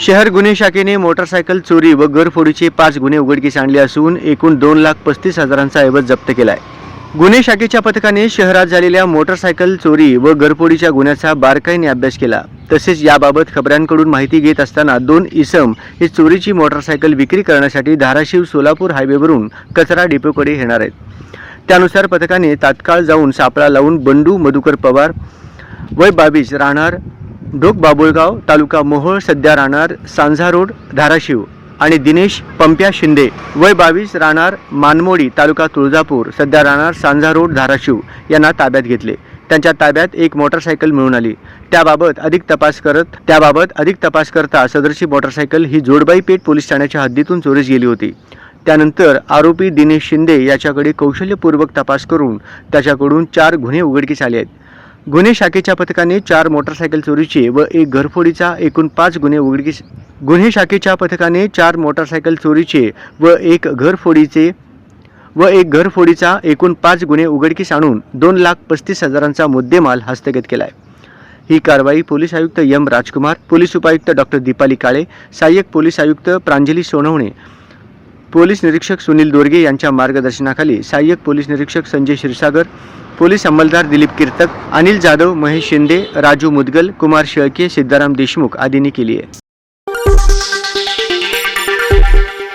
शहर गुन्हे शाखेने मोटारसायकल चोरी व घरफोडीचे 5 गुन्हे उघडकीस आणले असून एकूण 2,35,000चा ऐवज जप्त केला आहे. गुन्हे शाखेच्या पथकाने शहरात झालेल्या मोटारसायकल चोरी व घरफोडीच्या गुन्ह्याचा बारकाईने अभ्यास केला. तसेच याबाबत खबरांकडून माहिती घेत असताना 2 इसम हे चोरीची मोटारसायकल विक्री करण्यासाठी धाराशिव सोलापूर हायवेवरून कचरा डिपोकडे येणार आहेत. त्यानुसार पथकाने तात्काळ जाऊन सापळा लावून बंडू मधुकर पवार वय 22 राहणार ढोक बाबुळगाव तालुका मोहोळ सध्या राहणार सांझा रोड धाराशिव आणि दिनेश पंप्या शिंदे वय 22 राहणार मानमोडी तालुका तुळजापूर सध्या राहणार सांझा रोड धाराशिव यांना ताब्यात घेतले. त्यांच्या ताब्यात एक मोटारसायकल मिळून आली. त्याबाबत अधिक तपास करता सदरची मोटारसायकल ही जोडबाई पेठ पोलीस ठाण्याच्या हद्दीतून चोरीस गेली होती. त्यानंतर आरोपी दिनेश शिंदे याच्याकडे कौशल्यपूर्वक तपास करून त्याच्याकडून 4 गुन्हे उघडकीस आले आहेत. गुन्हे शाखेच्या पथकाने 4 मोटारसायकल चोरीचे व एक घरफोडीचा एकूण 5 गुन्हे उघडकीस गुन्हे शाखेच्या पथकाने 4 मोटारसायकल चोरीचे व एक घरफोडीचा एकूण 5 गुन्हे उघडकीस आणून 2,35,000चा मुद्देमाल हस्तगत केला आहे. ही कारवाई पोलीस आयुक्त एम राजकुमार, पोलीस उपायुक्त डॉक्टर दीपाली काळे, सहाय्यक पोलीस आयुक्त प्रांजली सोनवणे, पोलीस निरीक्षक सुनील दोरगे यांच्या मार्गदर्शनाखाली सहाय्यक पोलीस निरीक्षक संजय क्षीरसागर, पोलीस अंमलदार दिलीप कीर्तक, अनिल जाधव, महेश शिंदे, राजू मुदगल, कुमार शेळके, सिद्धाराम देशमुख आदींनी केली आहे.